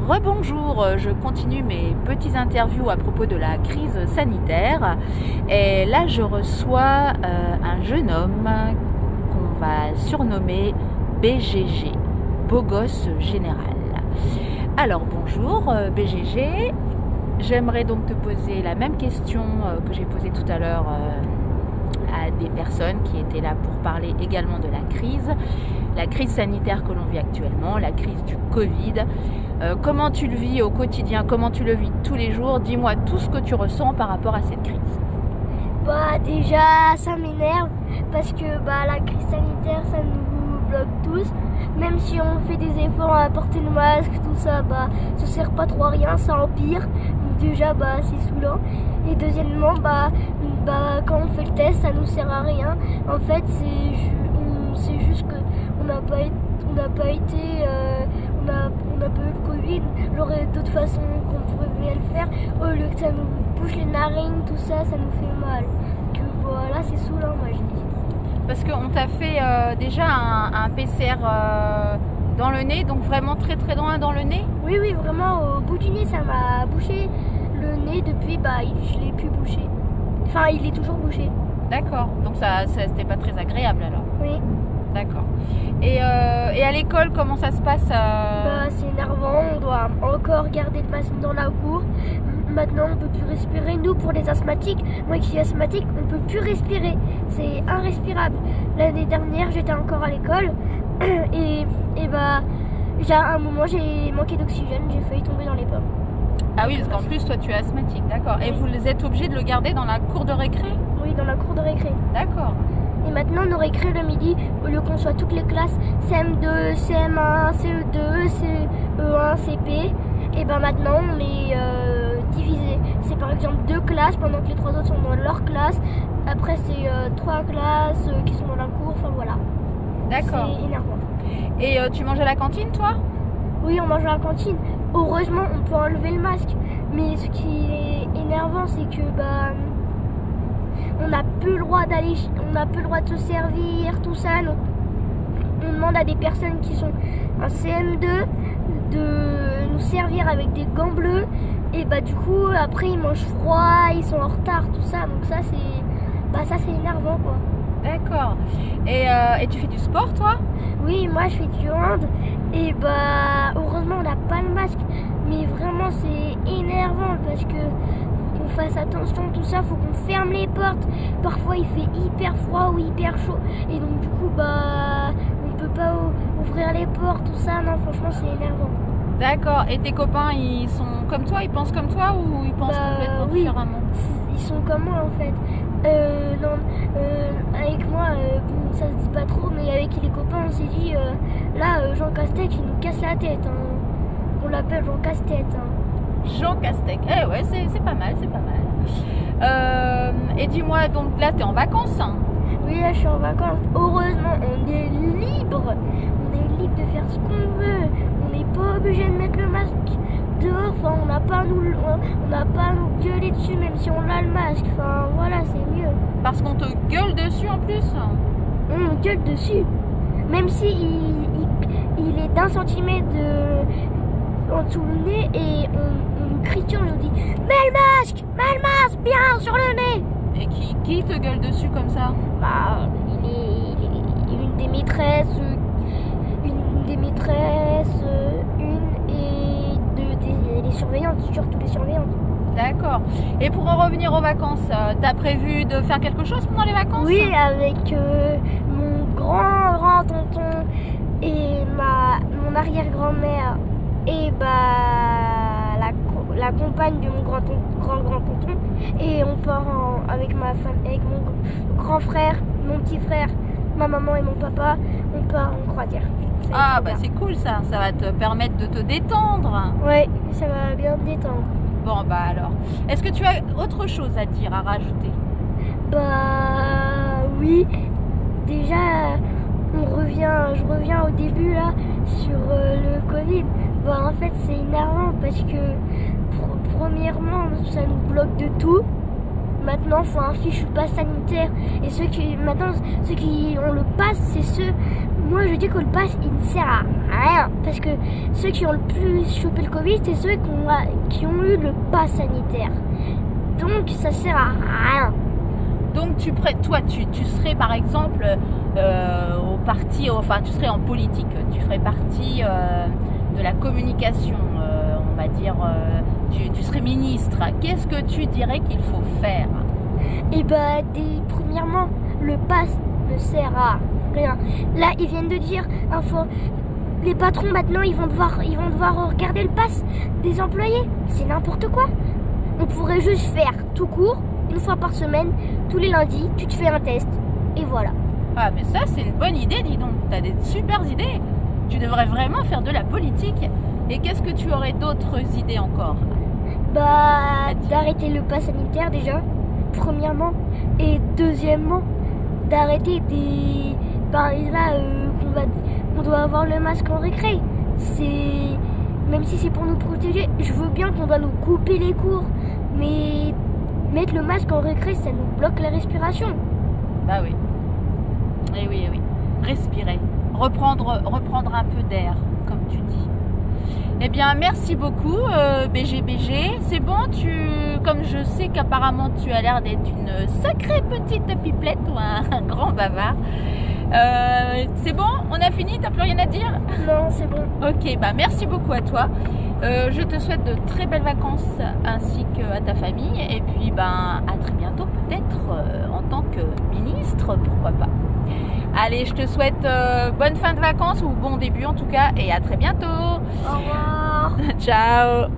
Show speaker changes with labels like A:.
A: rebonjour, je continue mes petites interviews à propos de la crise sanitaire et là je reçois un jeune homme qu'on va surnommer BGG, Beau Gosse Général. Alors bonjour BGG, j'aimerais donc te poser la même question que j'ai posée tout à l'heure à des personnes qui étaient là pour parler également de la crise sanitaire que l'on vit actuellement, la crise du Covid. Comment tu le vis au quotidien, comment tu le vis tous les jours? Dis-moi tout ce que tu ressens par rapport à cette crise.
B: Déjà, ça m'énerve parce que la crise sanitaire, ça nous bloque tous. Même si on fait des efforts à porter le masque, tout ça, ça sert pas trop à rien, ça empire. Donc déjà, c'est saoulant. Et deuxièmement, quand on fait le test, ça nous sert à rien. En fait, c'est juste que on n'a pas eu le Covid. J'aurais d'autres façons qu'on pourrait le faire. Au lieu que ça nous bouche les narines, tout ça, ça nous fait mal. Là, c'est saoulant, moi je dis.
A: Parce qu'on t'a fait déjà un PCR dans le nez, donc vraiment très très loin dans le nez?
B: Oui, vraiment au bout du nez, ça m'a bouché le nez depuis, je l'ai pu boucher. Enfin, il est toujours bouché.
A: D'accord, donc ça c'était pas très agréable alors?
B: Oui.
A: D'accord. Et à l'école, comment ça se passe
B: C'est énervant, on doit encore garder le masque dans la cour. Maintenant, on peut plus respirer. Nous, pour les asthmatiques, moi qui suis asthmatique, on peut plus respirer. C'est irrespirable. L'année dernière, j'étais encore à l'école et à un moment, j'ai manqué d'oxygène. J'ai failli tomber dans les pommes.
A: Ah oui, parce qu'en plus, toi, tu es asthmatique, d'accord. Et vous êtes obligé de le garder dans la cour de récré?
B: Oui, dans la cour de récré.
A: D'accord.
B: Et maintenant, nos récrés le midi, au lieu qu'on soit toutes les classes CM2, CM1, CE2, CE1, CP, et maintenant on est divisé. C'est par exemple 2 classes pendant que les 3 autres sont dans leur classe. Après, c'est 3 classes qui sont dans la cour. Enfin voilà.
A: D'accord.
B: C'est énervant.
A: Et tu manges à la cantine, toi?
B: Oui, on mange à la cantine. Heureusement, on peut enlever le masque. Mais ce qui est énervant, c'est que on n'a plus le droit d'aller, on n'a plus le droit de se servir, tout ça. Donc, on demande à des personnes qui sont en CM2 de nous servir avec des gants bleus. Et du coup, après, ils mangent froid, ils sont en retard, tout ça. Donc ça, c'est énervant, quoi.
A: D'accord. Et tu fais du sport, toi?
B: Oui, moi, je fais du hand. Et heureusement, on n'a pas le masque. Mais vraiment, c'est énervant parce que qu'on fasse attention, tout ça, faut qu'on ferme les portes. Parfois il fait hyper froid ou hyper chaud et donc du coup on peut pas ouvrir les portes, tout ça. Non, franchement, c'est énervant.
A: D'accord. Et tes copains, ils sont comme toi, ils pensent comme toi ou ils pensent complètement différemment?
B: Ils sont comme moi en fait. Avec moi, ça se dit pas trop, mais avec les copains, on s'est dit Jean Castex, il nous casse la tête. On l'appelle Jean Casse-tête.
A: Jean Castex, ouais, c'est pas mal, c'est pas mal. Et dis-moi, donc là, t'es en vacances?
B: Oui, là, je suis en vacances. Heureusement, on est libre. On est libre de faire ce qu'on veut. On n'est pas obligé de mettre le masque dehors. Enfin, on n'a pas à nous gueuler dessus, même si on a le masque. Enfin, voilà, c'est mieux.
A: Parce qu'on te gueule dessus en plus?
B: On gueule dessus. Même si il est d'1 centimètre en dessous le nez et on crie dessus, on nous dit mets le masque, bien sur le nez.
A: Et qui te gueule dessus comme ça?
B: Il est une des maîtresses, des surveillantes, surtout les surveillantes.
A: D'accord. Et pour en revenir aux vacances, t'as prévu de faire quelque chose pendant les vacances?
B: Oui, avec mon grand tonton et mon arrière-grand-mère et la compagne de mon grand tonton, et on part avec ma femme, avec mon grand frère, mon petit frère, ma maman et mon papa, on part en Croisière.
A: C'est cool ça va te permettre de te détendre.
B: Ouais, ça va bien me détendre.
A: Bon alors, est-ce que tu as autre chose à dire, à rajouter?
B: Oui, déjà je reviens au début là sur le Covid. En fait, c'est énervant parce que premièrement, ça nous bloque de tout. maintenant il faut un fichu pass sanitaire. Et ceux qui ont le pass, c'est ceux. Moi je dis que le pass il ne sert à rien. Parce que ceux qui ont le plus chopé le Covid, c'est ceux qui ont eu le pass sanitaire. Donc ça sert à rien.
A: Donc toi tu serais par exemple au parti, enfin tu serais en politique, tu ferais partie de la communication, on va dire, tu serais ministre. Qu'est-ce que tu dirais qu'il faut faire?
B: Et premièrement, le pass ne sert à rien. Là, ils viennent de dire, les patrons maintenant, ils vont devoir regarder le pass des employés. C'est n'importe quoi. On pourrait juste faire tout court, une fois par semaine, tous les lundis, tu te fais un test. Et voilà.
A: Ah, mais ça, c'est une bonne idée, dis donc. T'as des super idées. Tu devrais vraiment faire de la politique. Et qu'est-ce que tu aurais d'autres idées encore?
B: D'arrêter le pass sanitaire déjà, premièrement. Et deuxièmement, d'arrêter des... on doit avoir le masque en récré. Même si c'est pour nous protéger, je veux bien qu'on doit nous couper les cours. Mais mettre le masque en récré, ça nous bloque la respiration.
A: Bah oui. Eh oui, eh oui. Respirer. Reprendre un peu d'air, comme tu dis. Eh bien, merci beaucoup, BGBG. C'est bon, comme je sais qu'apparemment tu as l'air d'être une sacrée petite pipelette ou un grand bavard. C'est bon, on a fini, t'as plus rien à dire?
B: Non, c'est bon.
A: Ok, merci beaucoup à toi. Je te souhaite de très belles vacances ainsi qu'à ta famille. Et puis, à très bientôt peut-être en tant que ministre, pourquoi pas. Allez, je te souhaite bonne fin de vacances ou bon début en tout cas. Et à très bientôt.
B: Au revoir.
A: Ciao.